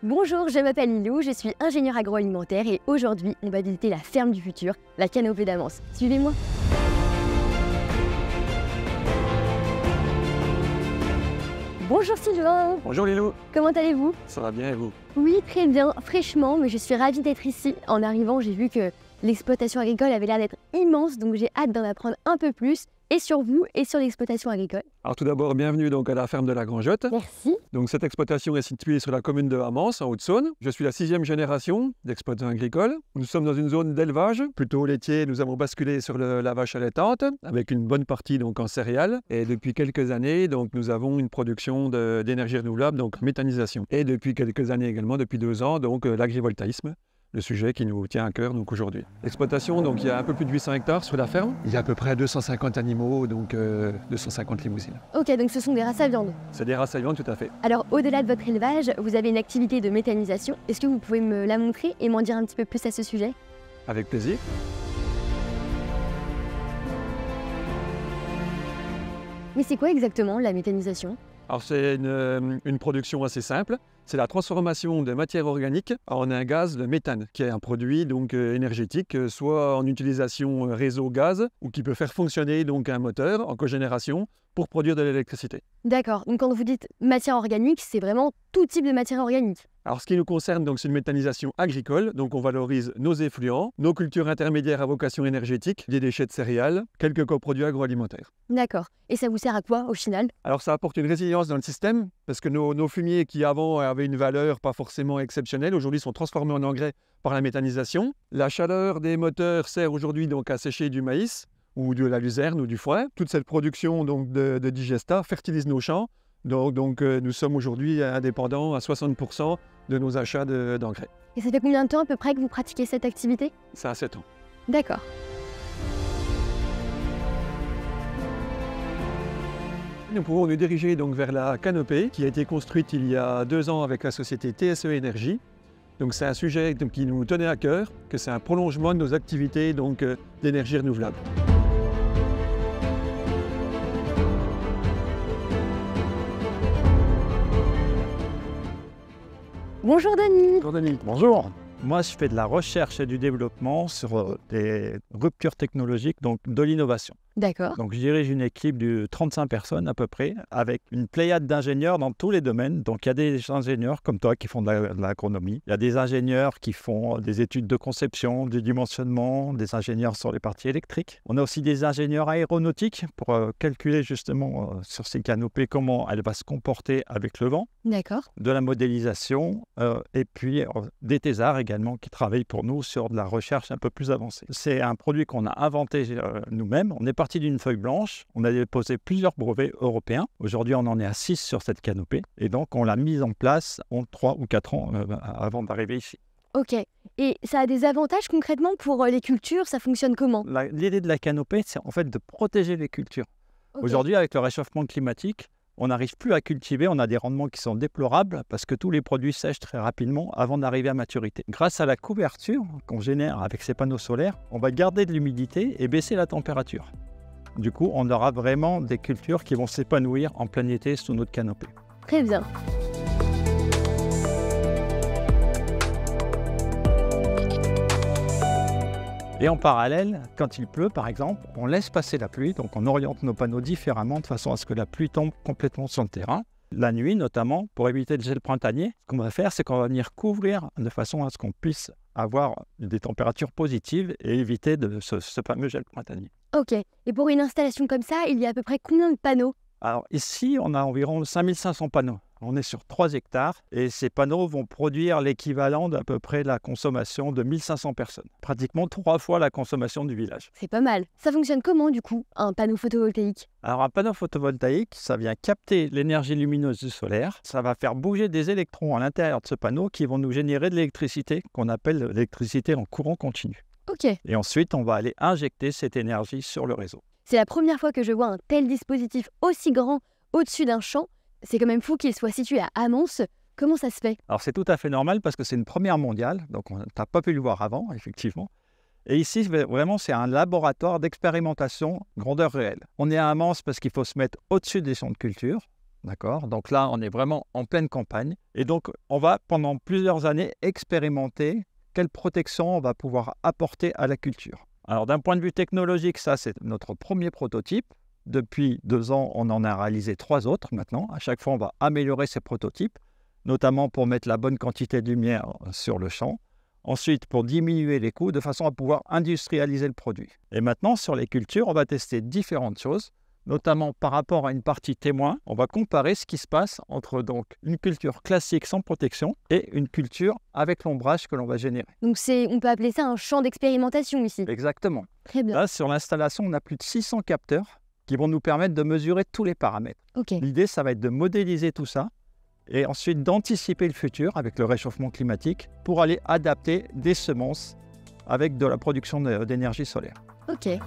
Bonjour, je m'appelle Lilou, je suis ingénieure agroalimentaire et aujourd'hui, on va visiter la ferme du futur, la canopée d'Amance. Suivez-moi. Bonjour Sylvain. Bonjour Lilou. Comment allez-vous? Ça va bien et vous? Oui, très bien, fraîchement, mais je suis ravie d'être ici. En arrivant, j'ai vu que l'exploitation agricole avait l'air d'être immense, donc j'ai hâte d'en apprendre un peu plus, et sur vous, et sur l'exploitation agricole. Alors tout d'abord, bienvenue donc à la ferme de la Grangeotte. Merci. Donc cette exploitation est située sur la commune de Amance, en Haute-Saône. Je suis la 6e génération d'exploitants agricoles. Nous sommes dans une zone d'élevage, plutôt laitier. Nous avons basculé sur la vache allaitante, avec une bonne partie donc en céréales. Et depuis quelques années, donc nous avons une production d'énergie renouvelable, donc méthanisation. Et depuis quelques années également, depuis 2 ans, donc l'agrivoltaïsme. Le sujet qui nous tient à cœur donc aujourd'hui. L'exploitation, donc il y a un peu plus de 800 hectares sur la ferme. Il y a à peu près 250 animaux, donc 250 limousines. Ok, donc ce sont des races à viande. C'est des races à viande, tout à fait. Alors, au-delà de votre élevage, vous avez une activité de méthanisation. Est-ce que vous pouvez me la montrer et m'en dire un petit peu plus à ce sujet? Avec plaisir. Mais c'est quoi exactement la méthanisation? Alors c'est une production assez simple. C'est la transformation de matières organiques en un gaz, le méthane, qui est un produit donc énergétique, soit en utilisation réseau gaz ou qui peut faire fonctionner donc un moteur en cogénération pour produire de l'électricité. D'accord, donc quand vous dites matière organique, c'est vraiment tout type de matière organique. Alors ce qui nous concerne, donc, c'est une méthanisation agricole, donc on valorise nos effluents, nos cultures intermédiaires à vocation énergétique, des déchets de céréales, quelques coproduits agroalimentaires. D'accord, et ça vous sert à quoi au final? Alors ça apporte une résilience dans le système, parce que nos fumiers qui avant avaient une valeur pas forcément exceptionnelle, aujourd'hui sont transformés en engrais par la méthanisation. La chaleur des moteurs sert aujourd'hui donc à sécher du maïs, ou de la luzerne ou du foin. Toute cette production donc, de digesta fertilise nos champs. Donc nous sommes aujourd'hui indépendants à 60% de nos achats d'engrais. Et ça fait combien de temps à peu près que vous pratiquez cette activité? Ça a 7 ans. D'accord. Nous pouvons nous diriger donc vers la canopée qui a été construite il y a 2 ans avec la société TSE Énergie. Donc c'est un sujet qui nous tenait à cœur, que c'est un prolongement de nos activités d'énergie renouvelable. Bonjour Denis. Bonjour Denis. Bonjour. Moi, je fais de la recherche et du développement sur des ruptures technologiques, donc de l'innovation. D'accord. Donc, je dirige une équipe de 35 personnes à peu près, avec une pléiade d'ingénieurs dans tous les domaines. Donc, il y a des ingénieurs comme toi qui font de l'agronomie. Il y a des ingénieurs qui font des études de conception, du dimensionnement, des ingénieurs sur les parties électriques. On a aussi des ingénieurs aéronautiques pour calculer justement sur ces canopées comment elle va se comporter avec le vent. D'accord. De la modélisation et puis des thésards également qui travaillent pour nous sur de la recherche un peu plus avancée. C'est un produit qu'on a inventé nous-mêmes. On est parti d'une feuille blanche, on a déposé plusieurs brevets européens. Aujourd'hui, on en est à 6 sur cette canopée et donc on l'a mise en place en 3 ou 4 ans avant d'arriver ici. Ok. Et ça a des avantages concrètement pour les cultures? Ça fonctionne comment? L'idée de la canopée, c'est en fait de protéger les cultures. Okay. Aujourd'hui, avec le réchauffement climatique, on n'arrive plus à cultiver, on a des rendements qui sont déplorables parce que tous les produits sèchent très rapidement avant d'arriver à maturité. Grâce à la couverture qu'on génère avec ces panneaux solaires, on va garder de l'humidité et baisser la température. Du coup, on aura vraiment des cultures qui vont s'épanouir en plein été sous notre canopée. Très bien. Et en parallèle, quand il pleut par exemple, on laisse passer la pluie, donc on oriente nos panneaux différemment de façon à ce que la pluie tombe complètement sur le terrain. La nuit notamment, pour éviter le gel printanier, ce qu'on va faire, c'est qu'on va venir couvrir de façon à ce qu'on puisse avoir des températures positives et éviter ce fameux gel printanier. Ok. Et pour une installation comme ça, il y a à peu près combien de panneaux? Alors ici, on a environ 5500 panneaux. On est sur 3 hectares et ces panneaux vont produire l'équivalent d'à peu près la consommation de 1500 personnes. Pratiquement 3 fois la consommation du village. C'est pas mal. Ça fonctionne comment du coup, un panneau photovoltaïque? Alors un panneau photovoltaïque, ça vient capter l'énergie lumineuse du solaire. Ça va faire bouger des électrons à l'intérieur de ce panneau qui vont nous générer de l'électricité qu'on appelle l'électricité en courant continu. Ok. Et ensuite, on va aller injecter cette énergie sur le réseau. C'est la première fois que je vois un tel dispositif aussi grand au-dessus d'un champ. C'est quand même fou qu'il soit situé à Amance. Comment ça se fait? Alors c'est tout à fait normal parce que c'est une première mondiale, donc on n'a pas pu le voir avant, effectivement. Et ici, vraiment, c'est un laboratoire d'expérimentation grandeur réelle. On est à Amance parce qu'il faut se mettre au-dessus des champs de culture. D'accord? Donc là, on est vraiment en pleine campagne. Et donc, on va pendant plusieurs années expérimenter quelle protection on va pouvoir apporter à la culture. Alors d'un point de vue technologique, ça c'est notre premier prototype. Depuis 2 ans, on en a réalisé 3 autres maintenant. À chaque fois, on va améliorer ces prototypes, notamment pour mettre la bonne quantité de lumière sur le champ. Ensuite, pour diminuer les coûts, de façon à pouvoir industrialiser le produit. Et maintenant, sur les cultures, on va tester différentes choses, notamment par rapport à une partie témoin. On va comparer ce qui se passe entre donc, une culture classique sans protection et une culture avec l'ombrage que l'on va générer. Donc on peut appeler ça un champ d'expérimentation ici. Exactement. Très bien. Là, sur l'installation, on a plus de 600 capteurs qui vont nous permettre de mesurer tous les paramètres. Ok. L'idée, ça va être de modéliser tout ça et ensuite d'anticiper le futur avec le réchauffement climatique pour aller adapter des semences avec de la production d'énergie solaire. Ok.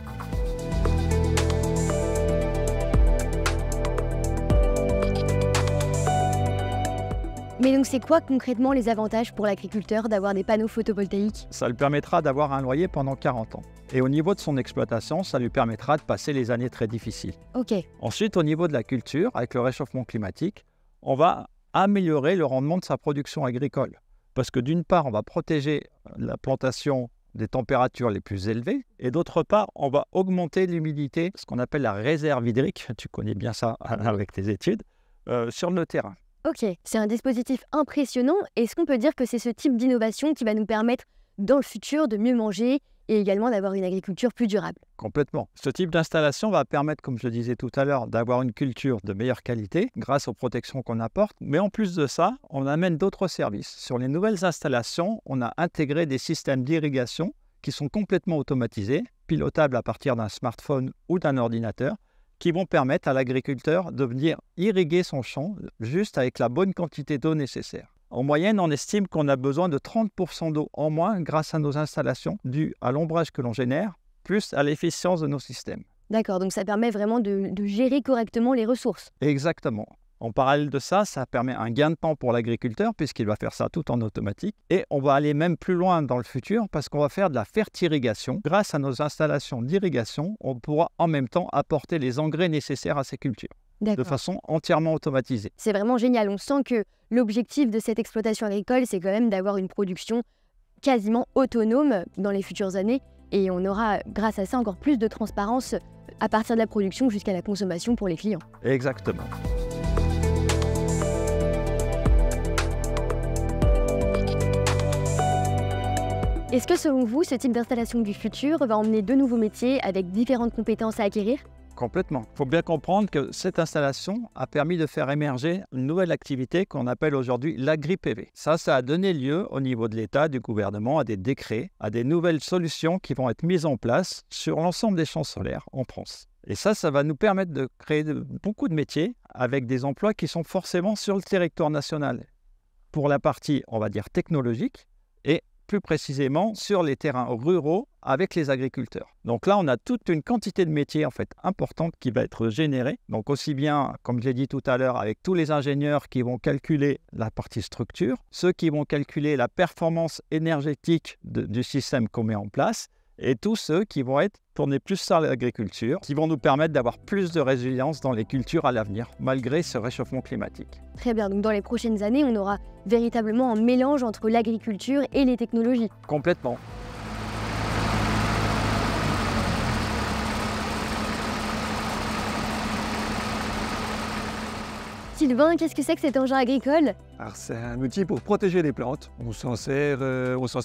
Mais donc c'est quoi concrètement les avantages pour l'agriculteur d'avoir des panneaux photovoltaïques? Ça lui permettra d'avoir un loyer pendant 40 ans. Et au niveau de son exploitation, ça lui permettra de passer les années très difficiles. Ok. Ensuite, au niveau de la culture, avec le réchauffement climatique, on va améliorer le rendement de sa production agricole. Parce que d'une part, on va protéger la plantation des températures les plus élevées, et d'autre part, on va augmenter l'humidité, ce qu'on appelle la réserve hydrique, tu connais bien ça avec tes études, sur le terrain. Ok, c'est un dispositif impressionnant. Est-ce qu'on peut dire que c'est ce type d'innovation qui va nous permettre dans le futur de mieux manger et également d'avoir une agriculture plus durable? Complètement. Ce type d'installation va permettre, comme je le disais tout à l'heure, d'avoir une culture de meilleure qualité grâce aux protections qu'on apporte. Mais en plus de ça, on amène d'autres services. Sur les nouvelles installations, on a intégré des systèmes d'irrigation qui sont complètement automatisés, pilotables à partir d'un smartphone ou d'un ordinateur, qui vont permettre à l'agriculteur de venir irriguer son champ juste avec la bonne quantité d'eau nécessaire. En moyenne, on estime qu'on a besoin de 30% d'eau en moins grâce à nos installations, dues à l'ombrage que l'on génère, plus à l'efficience de nos systèmes. D'accord, donc ça permet vraiment de gérer correctement les ressources. Exactement. En parallèle de ça, ça permet un gain de temps pour l'agriculteur puisqu'il va faire ça tout en automatique. Et on va aller même plus loin dans le futur parce qu'on va faire de la fertirrigation. Grâce à nos installations d'irrigation, on pourra en même temps apporter les engrais nécessaires à ces cultures de façon entièrement automatisée. C'est vraiment génial. On sent que l'objectif de cette exploitation agricole, c'est quand même d'avoir une production quasiment autonome dans les futures années. Et on aura, grâce à ça, encore plus de transparence à partir de la production jusqu'à la consommation pour les clients. Exactement. Est-ce que selon vous, ce type d'installation du futur va emmener de nouveaux métiers avec différentes compétences à acquérir? Complètement. Il faut bien comprendre que cette installation a permis de faire émerger une nouvelle activité qu'on appelle aujourd'hui l'agri-PV. Ça a donné lieu au niveau de l'État, du gouvernement, à des décrets, à des nouvelles solutions qui vont être mises en place sur l'ensemble des champs solaires en France. Et ça va nous permettre de créer beaucoup de métiers avec des emplois qui sont forcément sur le territoire national. Pour la partie, on va dire, technologique et plus précisément sur les terrains ruraux avec les agriculteurs. Donc là, on a toute une quantité de métiers en fait importante qui va être générée. Donc aussi bien, comme je l'ai dit tout à l'heure, avec tous les ingénieurs qui vont calculer la partie structure, ceux qui vont calculer la performance énergétique du système qu'on met en place, et tous ceux qui vont être tournés plus sur l'agriculture, qui vont nous permettre d'avoir plus de résilience dans les cultures à l'avenir, malgré ce réchauffement climatique. Très bien, donc dans les prochaines années, on aura véritablement un mélange entre l'agriculture et les technologies. Complètement. Sylvain, qu'est-ce que c'est que cet engin agricole? Alors, c'est un outil pour protéger les plantes. On s'en sert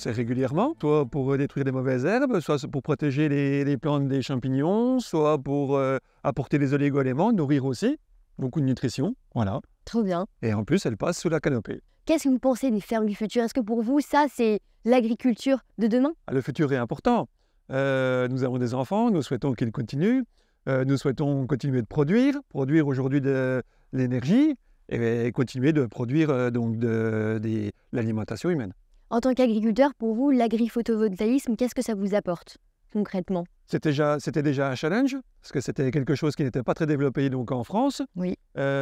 régulièrement, soit pour détruire les mauvaises herbes, soit pour protéger les plantes des champignons, soit pour apporter des oligo-éléments, nourrir aussi, beaucoup de nutrition, voilà. Trop bien. Et en plus, elle passe sous la canopée. Qu'est-ce que vous pensez des fermes du futur? Est-ce que pour vous, ça, c'est l'agriculture de demain? Le futur est important. Nous avons des enfants, nous souhaitons qu'ils continuent. Nous souhaitons continuer de produire aujourd'hui de l'énergie et continuer de produire l'alimentation humaine. En tant qu'agriculteur, pour vous, l'agri-photovoltaïsme, qu'est-ce que ça vous apporte concrètement? C'était déjà un challenge, parce que c'était quelque chose qui n'était pas très développé donc, en France, oui.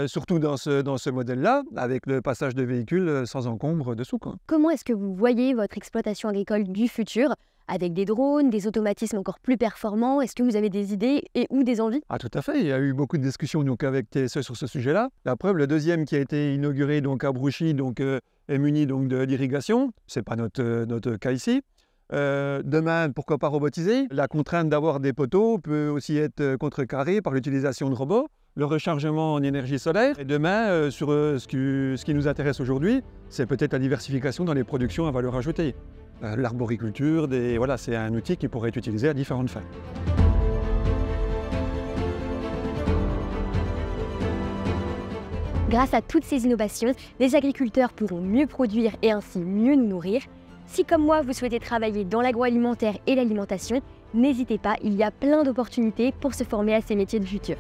Surtout dans ce modèle-là, avec le passage de véhicules sans encombre dessous, quoi. Comment est-ce que vous voyez votre exploitation agricole du futur avec des drones, des automatismes encore plus performants. Est-ce que vous avez des idées et ou des envies? Ah, tout à fait. Il y a eu beaucoup de discussions donc, avec TSE sur ce sujet-là. La preuve, le deuxième qui a été inauguré donc, à Brouchy est muni donc, d'irrigation. Ce n'est pas notre cas ici. Demain, pourquoi pas robotiser? La contrainte d'avoir des poteaux peut aussi être contrecarrée par l'utilisation de robots, le rechargement en énergie solaire. Et demain, sur ce qui nous intéresse aujourd'hui, c'est peut-être la diversification dans les productions à valeur ajoutée. L'arboriculture, voilà, c'est un outil qui pourrait être utilisé à différentes fins. Grâce à toutes ces innovations, les agriculteurs pourront mieux produire et ainsi mieux nous nourrir. Si comme moi, vous souhaitez travailler dans l'agroalimentaire et l'alimentation, n'hésitez pas, il y a plein d'opportunités pour se former à ces métiers du futur.